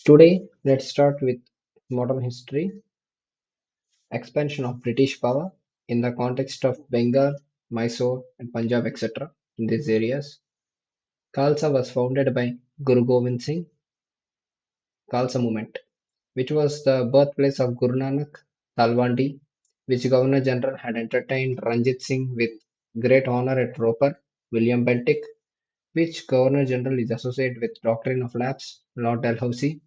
Today, let's start with modern history, expansion of British power in the context of Bengal, Mysore, and Punjab, etc. In these areas. Khalsa was founded by Guru Gobind Singh, Khalsa movement, which was the birthplace of Guru Nanak Talwandi, which Governor General had entertained Ranjit Singh with great honor at Roper, William Bentinck, which Governor General is associated with doctrine of lapse, Lord Dalhousie.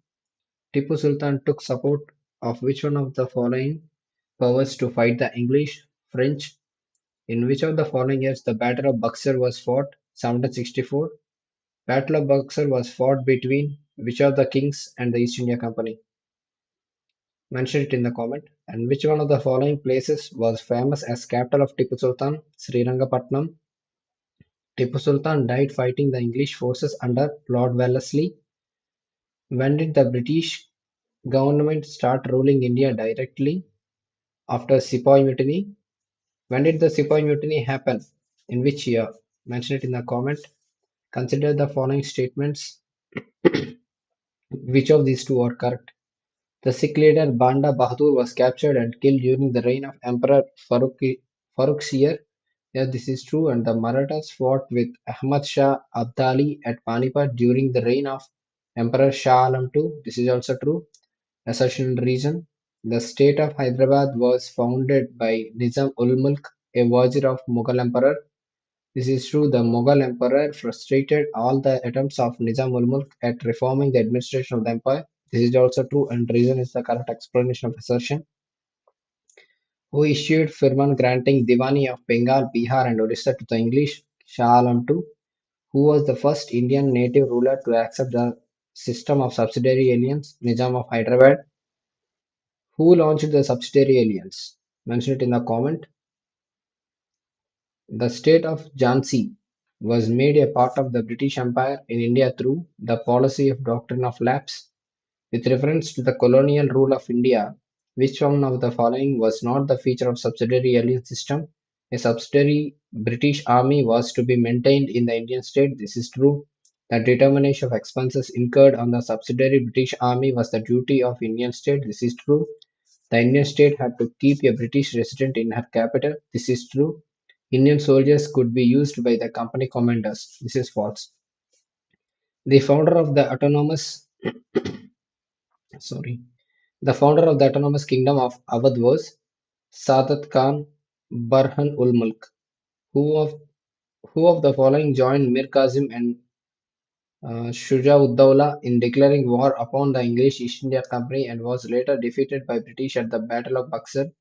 Tipu Sultan took support of which one of the following powers to fight the English, French? In which of the following years the Battle of Buxar was fought? 1764. Battle of Buxar was fought between which of the kings and the East India Company? Mention it in the comment. And which one of the following places was famous as capital of Tipu Sultan? Srirangapatnam. Tipu Sultan died fighting the English forces under Lord Wellesley. When did the British government start ruling India directly? After Sepoy Mutiny. When did the Sepoy Mutiny happen? In which year? Mention it in the comment. Consider the following statements. Which of these two are correct? The Sikh leader Banda Bahadur was captured and killed during the reign of Emperor Farrukhsiyar. Yes, this is true. And the Marathas fought with Ahmad Shah Abdali at Panipat during the reign of Emperor Shah Alam II. This is also true. Assertion reason. The state of Hyderabad was founded by Nizam ul Mulk, a wazir of Mughal emperor. This is true. The Mughal emperor frustrated all the attempts of Nizam ul Mulk at reforming the administration of the empire. This is also true, and reason is the correct explanation of assertion. Who issued firman granting Diwani of Bengal, Bihar, and Orissa to the English? Shah Alam II. Who was the first Indian native ruler to accept the system of subsidiary alliance? Nizam of Hyderabad. Who launched the subsidiary alliance? Mention it in the comment. The state of Jhansi was made a part of the British Empire in India through the policy of doctrine of lapse. With reference to the colonial rule of India, which one of the following was not the feature of subsidiary alliance system? A subsidiary British army was to be maintained in the Indian state. This is true. The determination of expenses incurred on the subsidiary British army was the duty of Indian state. This is true. The Indian state had to keep a British resident in her capital. This is true. Indian soldiers could be used by the company commanders. This is false. The founder of the autonomous sorry the founder of the autonomous kingdom of Awadh was Sadat Khan Burhan ul Mulk. Who of who of the following joined Mir Kazim and Shuja-ud-Dawla in declaring war upon the English East India Company and was later defeated by British at the Battle of Buxar?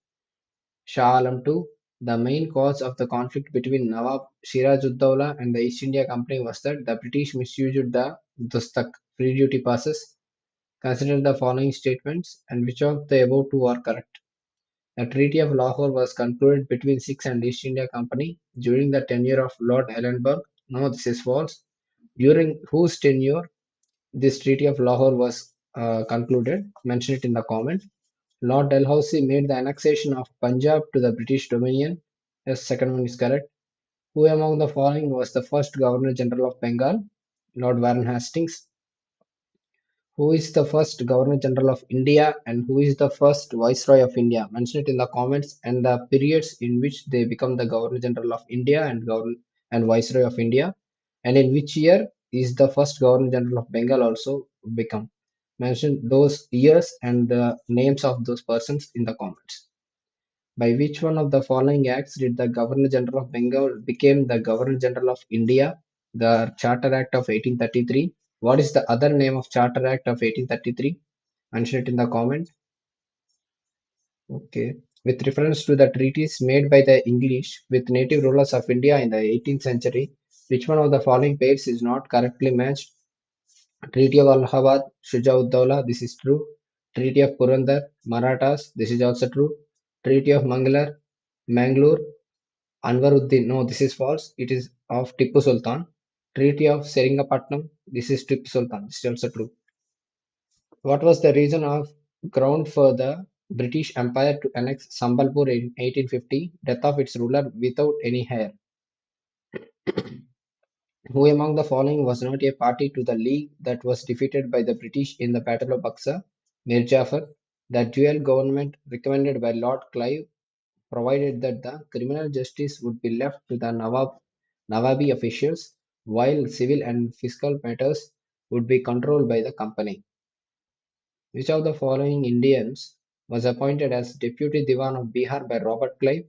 Shah Alam II. The main cause of the conflict between Nawab Siraj-ud-Dawla and the East India Company was that the British misused the Dustak free duty passes. Consider the following statements and which of the above two are correct. The Treaty of Lahore was concluded between Sikhs and East India Company during the tenure of Lord Ellenborough. No, this is false. During whose tenure this Treaty of Lahore was concluded? Mention it in the comment. Lord Dalhousie made the annexation of Punjab to the British Dominion. Yes, second one is correct. Who among the following was the first Governor General of Bengal? Lord Warren Hastings. Who is the first Governor General of India and who is the first Viceroy of India? Mention it in the comments and the periods in which they become the Governor General of India and Viceroy of India, and in which year is the first Governor General of Bengal also become. Mention those years and the names of those persons in the comments. By which one of the following acts did the Governor General of Bengal became the Governor General of India? The Charter Act of 1833. What is the other name of Charter Act of 1833? Mention it in the comment. Okay. With reference to the treaties made by the English with native rulers of India in the 18th century, which one of the following pairs is not correctly matched? Treaty of Allahabad, Shuja-ud-Dawla, this is true. Treaty of Purandar, Marathas, this is also true. Treaty of Mangalore, Anwaruddin, no, this is false. It is of Tipu Sultan. Treaty of Seringapatnam, this is Tipu Sultan, this is also true. What was the reason of ground for the British Empire to annex Sambalpur in 1850? Death of its ruler without any heir. Who among the following was not a party to the league that was defeated by the British in the Battle of Buxar? Mir Jafar. The dual government recommended by Lord Clive provided that the criminal justice would be left to the Nawabi officials, while civil and fiscal matters would be controlled by the company. Which of the following Indians was appointed as Deputy Diwan of Bihar by Robert Clive?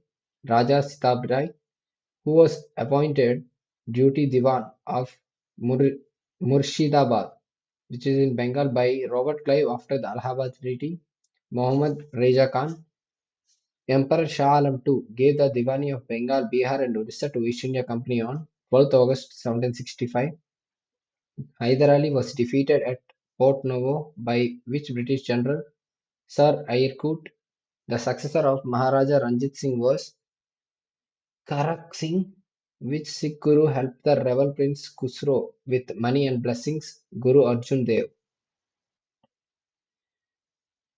Raja Sitab Rai, who was appointed Deputy Diwan of Mur- Murshidabad, which is in Bengal, by Robert Clive after the Allahabad Treaty. Muhammad Reza Khan. Emperor Shah Alam II gave the Diwani of Bengal, Bihar and Orissa to East India Company on 12th August 1765. Hyder Ali was defeated at Port Novo by which British general? Sir Eyre Coote. The successor of Maharaja Ranjit Singh was Karak Singh. Which Sikh Guru helped the rebel Prince Khusro with money and blessings? Guru Arjun Dev.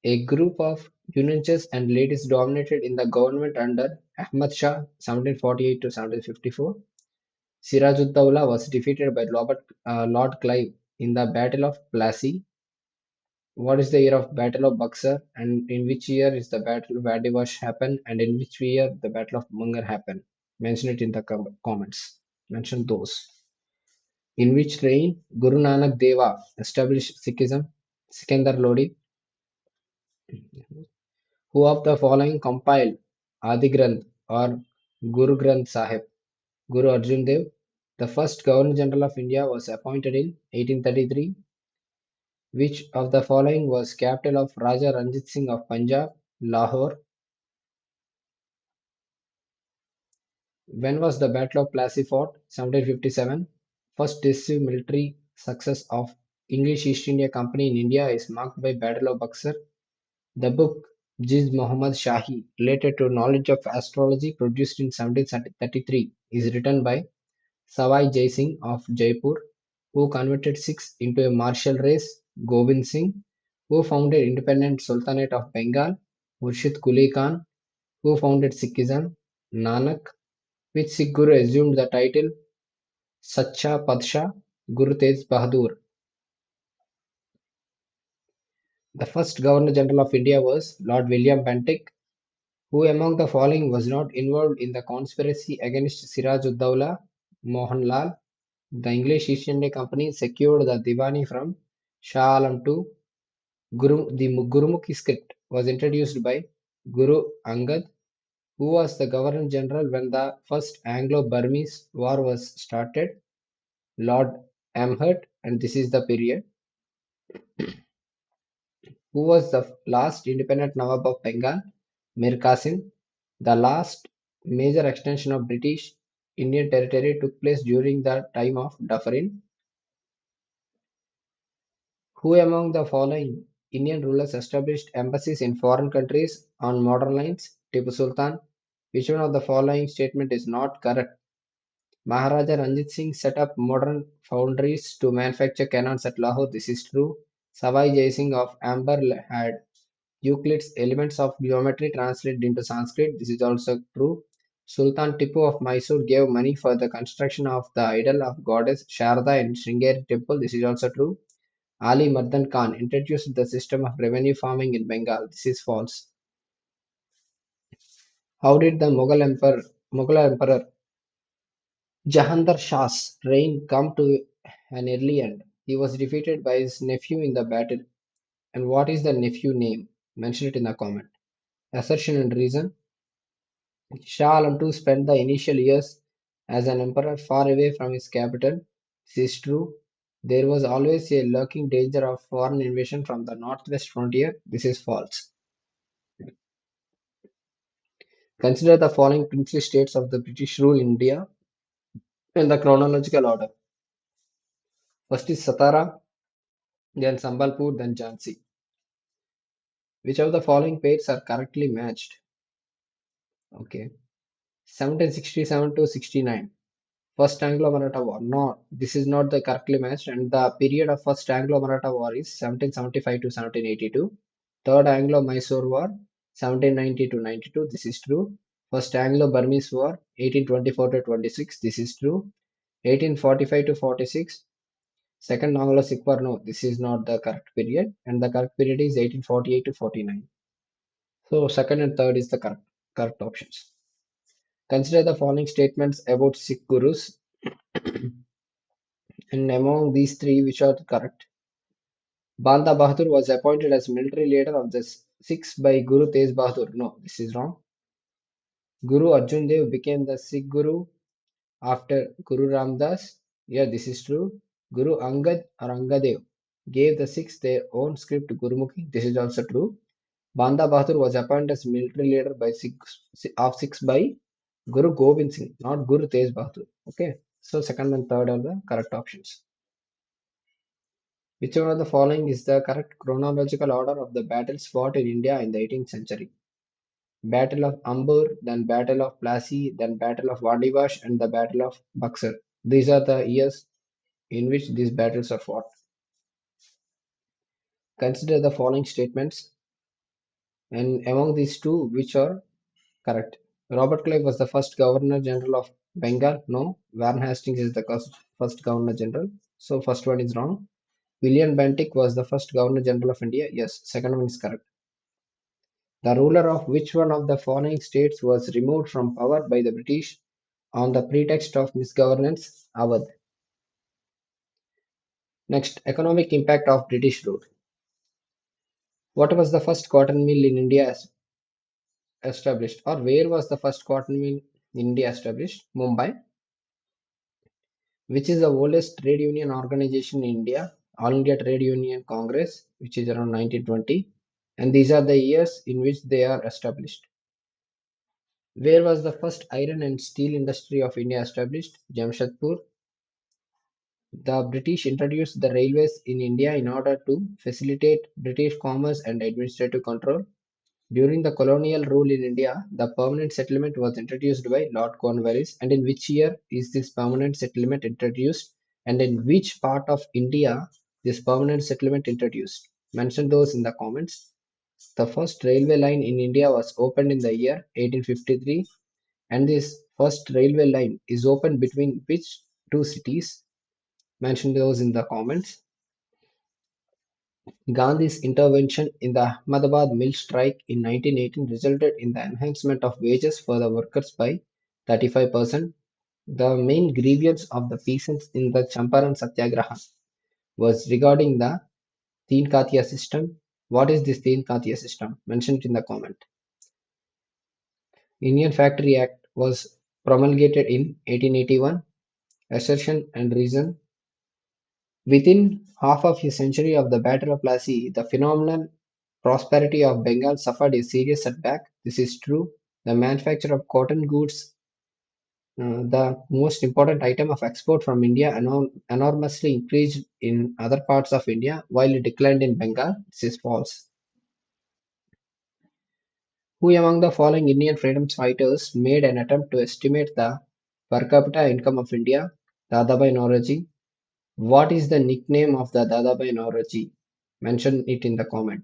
A group of eunuchs and ladies dominated in the government under Ahmad Shah (1748 to 1754). Siraj-ud-Dawla was defeated by Lord Clive in the Battle of Plassey. What is the year of Battle of Buxar, and in which year is the Battle of Vandivash happen, and in which year the Battle of Munger happened? Mention it in the comments. Mention those. In which reign Guru Nanak Deva established Sikhism? Sikandar Lodi. Who of the following compiled Adi Granth or Guru Granth Sahib? Guru Arjun Dev. The first Governor General of India was appointed in 1833. Which of the following was capital of Raja Ranjit Singh of Punjab? Lahore. When was the Battle of Plassey fought? 1757. First decisive military success of English East India Company in India is marked by Battle of Buxar. The book Jiz Muhammad Shahi, related to knowledge of astrology, produced in 1733, is written by Savai Jai Singh of Jaipur, who converted Sikhs into a martial race. Gobind Singh, who founded independent Sultanate of Bengal. Murshid Quli Khan, who founded Sikhism. Nanak. Which Sikh Guru assumed the title Sacha Padshah? Guru Tej Bahadur. The first Governor General of India was Lord William Bentinck. Who among the following was not involved in the conspiracy against Siraj-ud-Dawla? Mohanlal. The English East India Company secured the Diwani from Shah Alam II. The Gurumukhi script was introduced by Guru Angad, who was the Governor General when the first Anglo-Burmese War was started. Lord Amherst, and this is the period. Who was the last independent Nawab of Bengal? Mir Qasim. The last major extension of British Indian territory took place during the time of Dufferin. Who among the following Indian rulers established embassies in foreign countries on modern lines? Tipu Sultan. Which one of the following statement is not correct? Maharaja Ranjit Singh set up modern foundries to manufacture cannons at Lahore. This is true. Savai Jai Singh of Amber had Euclid's Elements of Geometry translated into Sanskrit. This is also true. Sultan Tipu of Mysore gave money for the construction of the idol of goddess Sharda in Sringeri temple. This is also true. Ali Mardan Khan introduced the system of revenue farming in Bengal. This is false. How did the Mughal Emperor Jahandar Shah's reign come to an early end? He was defeated by his nephew in the battle. And what is the nephew name? Mention it in the comment. Assertion and reason. Shah Alam II spent the initial years as an emperor far away from his capital. This is true. There was always a lurking danger of foreign invasion from the northwest frontier. This is false. Consider the following princely states of the British rule in India in the chronological order. First is Satara, then Sambalpur, then Jhansi. Which of the following pairs are correctly matched? Okay. 1767 to 69. First Anglo-Maratha War. No, this is not the correctly matched, and the period of First Anglo-Maratha War is 1775 to 1782. Third Anglo-Mysore War, 1790 to 92. This is true. First Anglo-Burmese War, 1824 to 26. This is true. 1845 to 46. Second Anglo-Sikh War, no, this is not the correct period, and the correct period is 1848 to 49. So second and third is the correct options. Consider the following statements about Sikh gurus, and among these three, which are correct? Banda Bahadur was appointed as military leader of the Sikhs by Guru Tej Bahadur. No, this is wrong. Guru Arjun Dev became the Sikh Guru after Guru Ramdas. Yeah, this is true. Guru Angad or Angadev gave the Sikhs their own script Gurumukhi. This is also true. Banda Bahadur was appointed as military leader by Sikhs by Guru Gobind Singh, not Guru Tej Bahadur. Okay, so second and third are the correct options. Which one of the following is the correct chronological order of the battles fought in India in the 18th century? Battle of Ambur, then Battle of Plassey, then Battle of Vandivash, and the Battle of Buxar. These are the years in which these battles are fought. Consider the following statements, and among these two, which are correct? Robert Clive was the first Governor General of Bengal. No. Warren Hastings is the first Governor General. So first one is wrong. William Bentinck was the first Governor General of India. Yes, second one is correct. The ruler of which one of the following states was removed from power by the British on the pretext of misgovernance? Awadh. Next, economic impact of British rule. What was the first cotton mill in India established, or where was the first cotton mill in India established? Mumbai. Which is the oldest trade union organization in India? All India Trade Union Congress, which is around 1920. And these are the years in which they are established. Where was the first iron and steel industry of India established? Jamshedpur. The British introduced the railways in India in order to facilitate British commerce and administrative control. During the colonial rule in India, the permanent settlement was introduced by Lord Cornwallis. And in which year is this permanent settlement introduced? And in which part of India this permanent settlement introduced? Mention those in the comments. The first railway line in India was opened in the year 1853, and this first railway line is opened between which two cities? Mention those in the comments. Gandhi's intervention in the Ahmedabad mill strike in 1918 resulted in the enhancement of wages for the workers by 35%. The main grievance of the peasants in the Champaran Satyagraha was regarding the Teen Katya system. What is this Teen Katya system? Mention it in the comment. Indian Factory Act was promulgated in 1881. Assertion and reason. Within half of a century of the Battle of Plassey, the phenomenal prosperity of Bengal suffered a serious setback. This is true. The manufacture of cotton goods, the most important item of export from India, enormously increased in other parts of India while it declined in Bengal. This is false. Who among the following Indian freedom fighters made an attempt to estimate the per capita income of India? Dadabhai Naoroji. What is the nickname of the Dadabhai Naoroji? Mention it in the comment.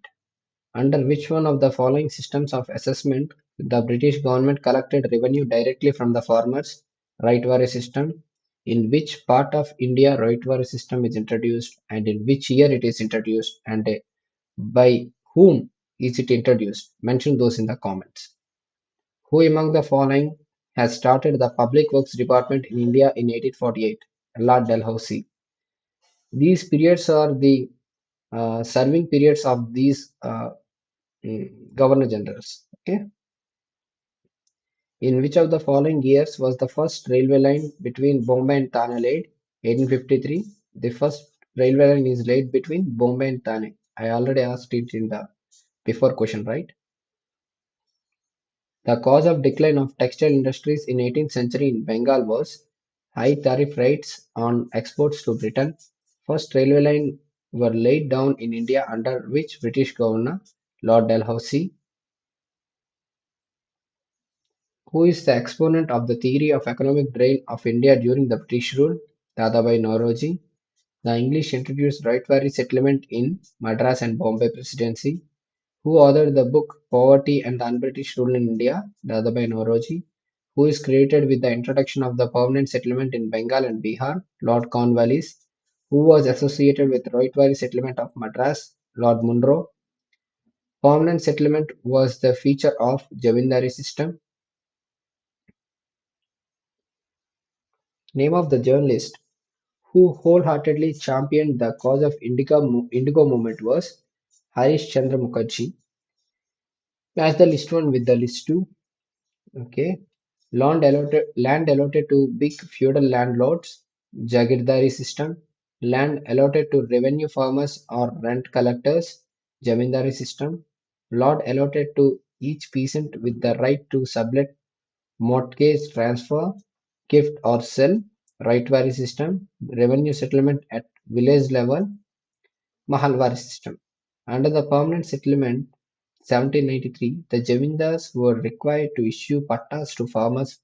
Under which one of the following systems of assessment the British government collected revenue directly from the farmers? Right system. In which part of India right system is introduced, and in which year it is introduced, and by whom is it introduced? Mention those in the comments. Who among the following has started the Public Works Department in India in 1848? Lord Dalhousie. These periods are the serving periods of these governor generals. Okay. In which of the following years was the first railway line between Bombay and Thane laid? 1853. The first railway line is laid between Bombay and Thane. I already asked it in the before question, right? The cause of decline of textile industries in 18th century in Bengal was high tariff rates on exports to Britain. First railway line were laid down in India under which British governor? Lord Dalhousie. Who is the exponent of the theory of economic drain of India during the British rule? Dadabhai Naoroji. The English introduced right settlement in Madras and Bombay Presidency. Who authored the book Poverty and the Un-British Rule in India? Dadabhai Naoroji. who is credited with the introduction of the permanent settlement in Bengal and Bihar, Lord Cornwallis, who was associated with Rohitwari settlement of Madras, Lord Munro. Permanent settlement was the feature of Jamindari system. Name of the journalist who wholeheartedly championed the cause of Indigo movement was Harish Chandra Mukherjee. Match the list one with the list two. Okay. Land allotted to big feudal landlords, Jagirdari system. Land allotted to revenue farmers or rent collectors, Jamindari system. Lot allotted to each peasant with the right to sublet, mortgage, transfer, gift or sell, Rightwari system. Revenue settlement at village level, Mahalwari system. Under the Permanent Settlement 1793, the Jamindars were required to issue pattas to farmers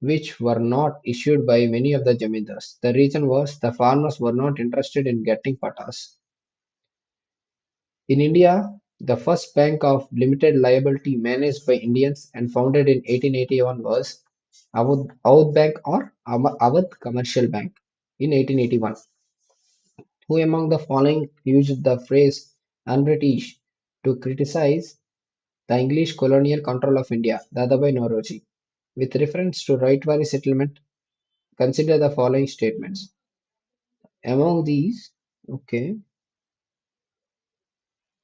which were not issued by many of the Jamindars. The reason was the farmers were not interested in getting pattas. In India, the first bank of limited liability managed by Indians and founded in 1881 was Awadh Bank or Awadh Commercial Bank in 1881. Who among the following used the phrase "un-British" to criticize the English colonial control of India? Dadabhai Naoroji. With reference to Rightwari settlement, consider the following statements. Among these, okay,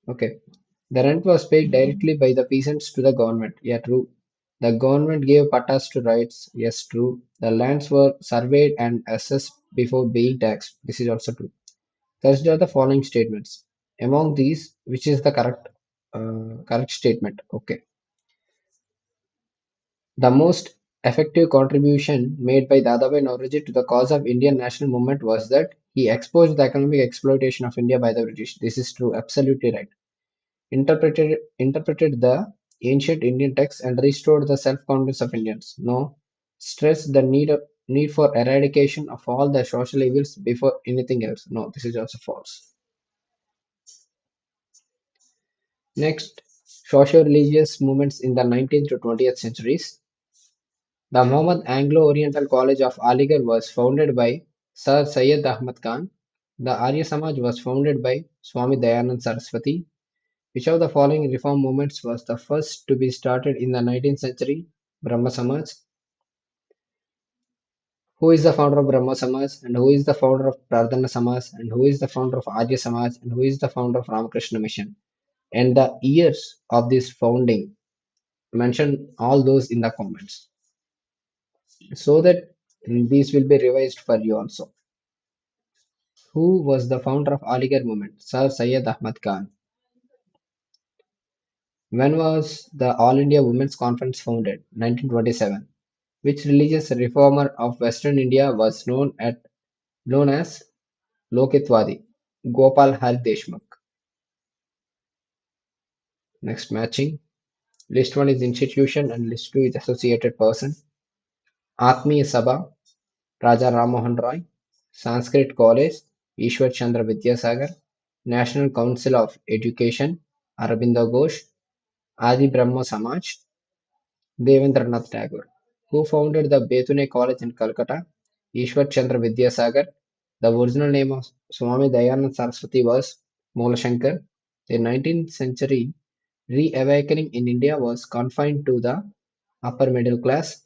okay, the rent was paid directly by the peasants to the government. Yeah, true. The government gave pattas to rights. Yes, true. The lands were surveyed and assessed before being taxed. This is also true. Consider the following statements. Among these, which is the correct statement? Okay. The most effective contribution made by Dadabhai Naoroji to the cause of Indian national movement was that he exposed the economic exploitation of India by the British. This is true, absolutely right. Interpreted the ancient Indian texts and restored the self-confidence of Indians. No, stressed the need for eradication of all the social evils before anything else. No, this is also false. Next, socio-religious movements in the 19th to 20th centuries. The Muhammad Anglo-Oriental College of Aligarh was founded by Sir Syed Ahmad Khan. The Arya Samaj was founded by Swami Dayanand Saraswati. Which of the following reform movements was the first to be started in the 19th century? Brahma Samaj. Who is the founder of Brahma Samaj and who is the founder of Prardhana Samaj and who is the founder of Arya Samaj and who is the founder of Ramakrishna Mission? And the years of this founding, mention all those in the comments so that these will be revised for you also. Who was the founder of Aligarh movement? Sir Syed Ahmad Khan. When was the All India Women's Conference founded? 1927. Which religious reformer of Western India was known as Lokitwadi? Gopal Hari Deshmukh. Next matching. List 1 is institution and list 2 is associated person. Atmiya Sabha, Raja Ram Mohan Roy. Sanskrit College, Ishwar Chandra Vidyasagar. National Council of Education, Aurobindo Ghosh. Adi Brahma Samaj, Devendranath Tagore. Who founded the Bethune College in Calcutta? Ishwar Chandra Vidyasagar. The original name of Swami Dayanand Saraswati was Moolashankar. The 19th century re-awakening in India was confined to the upper middle class.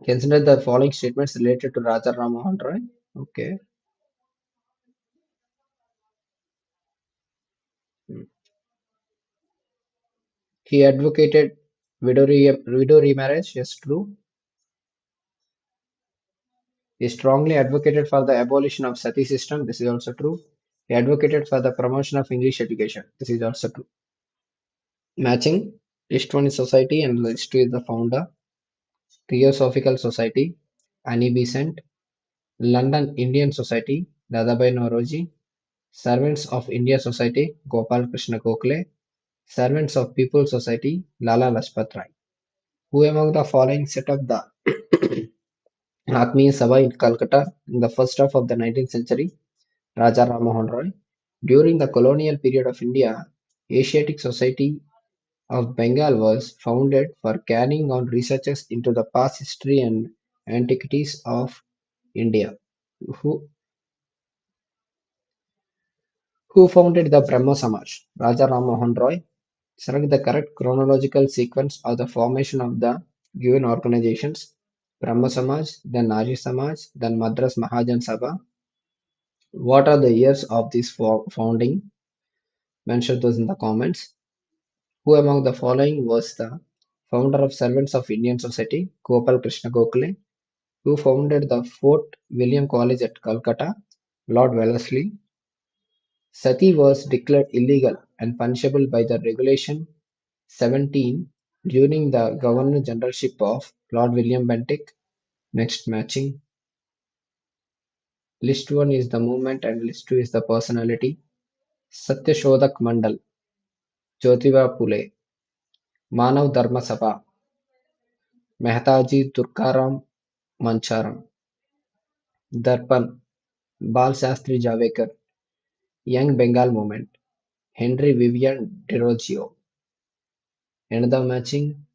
Consider the following statements related to Raja Ram Mohan Roy. Okay. He advocated widow remarriage. Yes, true. He strongly advocated for the abolition of sati system. This is also true. He advocated for the promotion of English education. This is also true. Matching. List 1 is society and list 2 is the founder. Theosophical Society, Annie Besant. London Indian Society, Dadabhai Naoroji. Servants of India Society, Gopal Krishna Gokhale. Servants of People Society, Lala Lajpat Rai. Who among the following set up the Atmiya Sabha in Calcutta in the first half of the 19th century? Raja Ram Mohan Roy. During the colonial period of India, Asiatic Society of Bengal was founded for carrying on researches into the past history and antiquities of India. Who, who founded the Brahmo Samaj? Raja Ram Mohan Roy. Select the correct chronological sequence of the formation of the given organizations. Brahmo Samaj, then Arya Samaj, then Madras Mahajan Sabha. What are the years of this founding? Mention those in the comments. Who among the following was the founder of Servants of Indian Society? Gopal Krishna Gokhale. Who founded the Fort William College at Calcutta? Lord Wellesley. Sati was declared illegal and punishable by the Regulation 17 during the Governor Generalship of Lord William Bentinck. Next matching. List 1 is the movement and list 2 is the personality. Satyashodak Mandal, Jyotiba Phule, Manav Dharma Sabha, Mehtaji Turkaram Mancharam, Darpan, Bal Shastri Javekar, Young Bengal Movement, Henry Vivian Derozio. Another matching.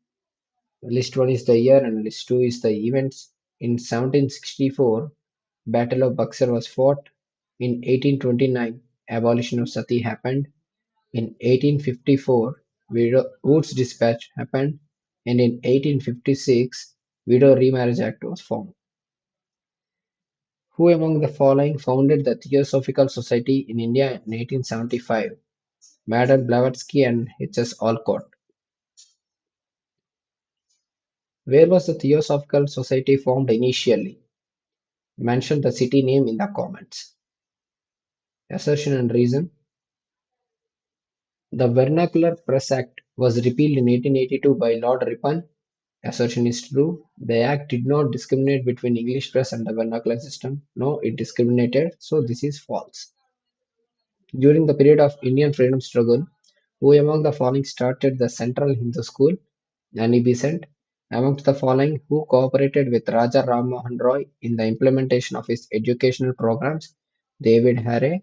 List 1 is the year and list 2 is the events. In 1764, Battle of Buxar was fought. In 1829, abolition of sati happened. In 1854, Wood's Dispatch happened, and in 1856, Widow Remarriage Act was formed. Who among the following founded the Theosophical Society in India in 1875? Madame Blavatsky and H.S. Alcott. Where was the Theosophical Society formed initially? Mention the city name in the comments. Assertion and reason. The Vernacular Press Act was repealed in 1882 by Lord Ripon. Assertion is true. The Act did not discriminate between English press and the vernacular system. No, it discriminated, so this is false. During the period of Indian freedom struggle, who among the following started the Central Hindu School? Annie Besant. Amongst the following, who cooperated with Raja Ram Mohan Roy in the implementation of his educational programs? David Hare.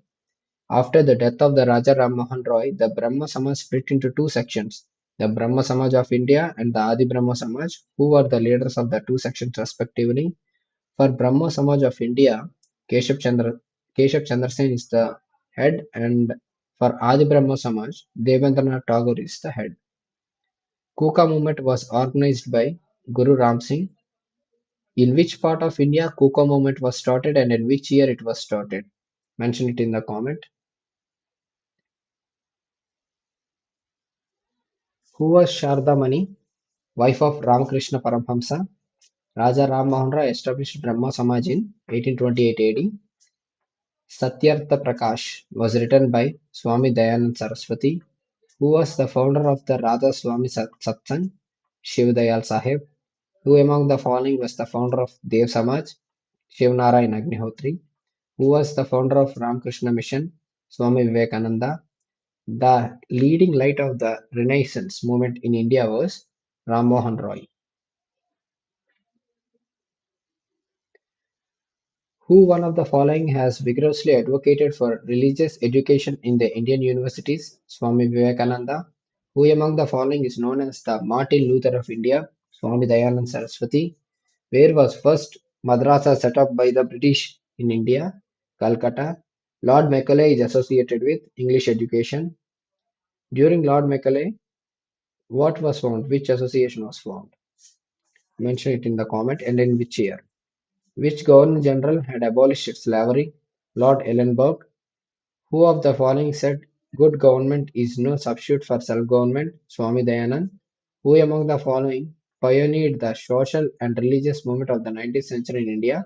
After the death of the Raja Ram Mohan Roy, the Brahma Samaj split into two sections, the Brahma Samaj of India and the Adi Brahma Samaj, who were the leaders of the two sections respectively. For Brahma Samaj of India, Keshav Chandra Keshav Chandra Sen is the head, and for Adi Brahma Samaj, Devendranath Tagore is the head. Kuka movement was organized by Guru Ram Singh. In which part of India Kuka movement was started and in which year it was started? Mention it in the comment. Who was Sharda Mani, wife of Ramakrishna Paramhamsa? Raja Ram Mohan Roy established Brahma Samaj in 1828 AD. Satyartha Prakash was written by Swami Dayanand Saraswati. Who was the founder of the Radha Swami Satsang? Shiv Dayal Sahib. Who among the following was the founder of Dev Samaj? Shiv Narayan Agnihotri. Who was the founder of Ramakrishna Mission? Swami Vivekananda. The leading light of the Renaissance movement in India was Ram Mohan Roy. Who one of the following has vigorously advocated for religious education in the Indian universities? Swami Vivekananda. Who among the following is known as the Martin Luther of India? Swami Dayanand Saraswati. Where was first madrasa set up by the British in India? Calcutta. Lord Macaulay is associated with English education. During Lord Macaulay, what was formed? Which association was formed? Mention it in the comment and in which year. Which Governor General had abolished slavery? Lord Ellenborough. Who of the following said good government is no substitute for self-government? Swami Dayanand. Who among the following pioneered the social and religious movement of the 19th century in India?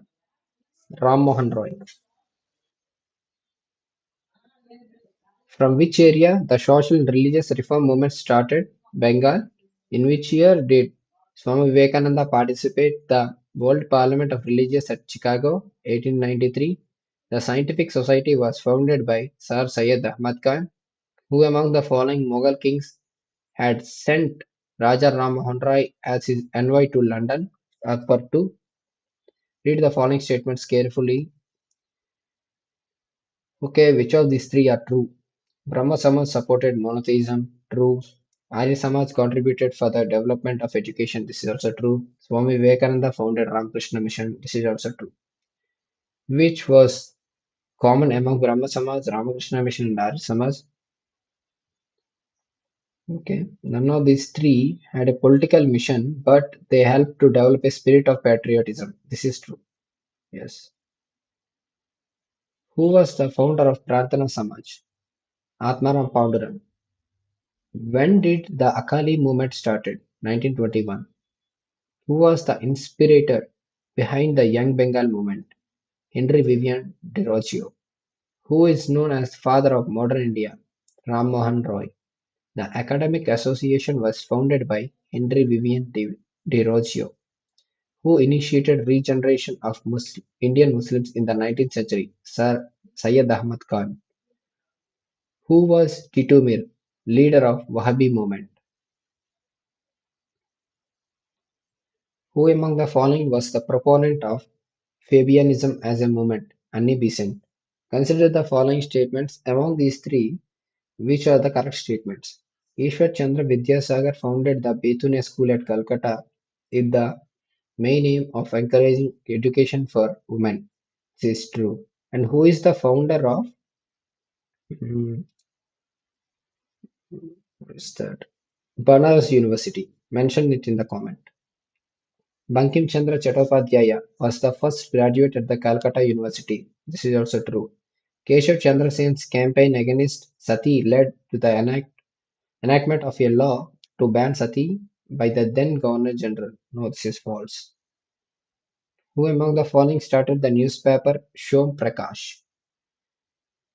Ram Mohan Roy. From which area the social and religious reform movement started? Bengal. In which year did Swami Vivekananda participate the World Parliament of Religious at Chicago? 1893. The Scientific Society was founded by Sir Syed Ahmad Khan. Who among the following Mughal kings had sent Raja Ram Mohan Roy as his envoy to London? Akbar II. Read the following statements carefully. Okay, which of these three are true? Brahma Samaj supported monotheism. True. Arya Samaj contributed for the development of education. This is also true. Swami Vivekananda founded Ramakrishna Mission. This is also true. Which was common among Brahma Samaj, Ramakrishna Mission, and Arya Samaj? Okay. None of these three had a political mission, but they helped to develop a spirit of patriotism. This is true. Yes. Who was the founder of Prarthana Samaj? Atmaram Panduran. When did the Akali movement started? 1921. Who was the inspirator behind the Young Bengal movement? Henry Vivian Desrosiers. Who is known as father of modern India? Ram Mohan Roy. The academic association was founded by Henry Vivian Desrosiers, who initiated regeneration of Indian Muslims in the 19th century. Sir Syed Ahmad Khan. Who was Titumir, leader of Wahhabi movement? Who among the following was the proponent of Fabianism as a movement? Annie Besant. Consider the following statements. Among these three, which are the correct statements? Ishwar Chandra Vidyasagar founded the Betunia School at Calcutta with the main aim of encouraging education for women. This is true. And who is the founder of what is that? Banaras University? Mention it in the comment. Bankim Chandra Chattopadhyaya was the first graduate at the Calcutta University. This is also true. Keshav Chandra Sen's campaign against sati led to the enactment of a law to ban sati by the then Governor General. No, this is false. Who among the following started the newspaper Shom Prakash?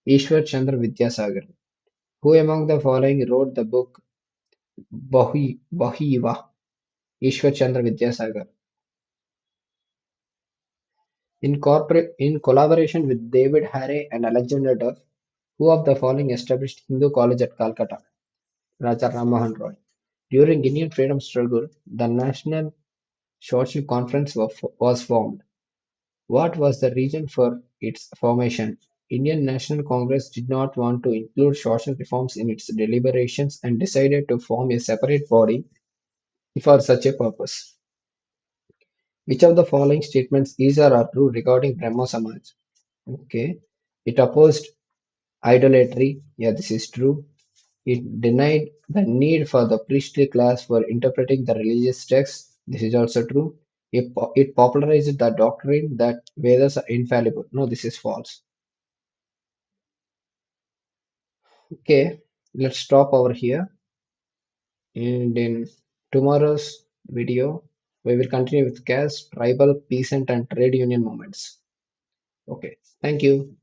Ishwar Chandra Vidyasagar. Who among the following wrote the book Bahiva? Ishwar Chandra Vidyasagar. In collaboration with David Harry and Alexander Duff, who of the following established Hindu College at Calcutta? Raja Ram Mohan Roy. During Indian freedom struggle, the National Social Conference was formed. What was the reason for its formation? Indian National Congress did not want to include social reforms in its deliberations and decided to form a separate body for such a purpose. Which of the following statements is or are true regarding Brahmo Samaj? Okay. It opposed idolatry. Yeah, this is true. It denied the need for the priestly class for interpreting the religious texts. This is also true. It popularized the doctrine that Vedas are infallible. No, this is false. Okay, let's stop over here. And in tomorrow's video, we will continue with caste, tribal, peasant, and trade union movements. Okay, thank you.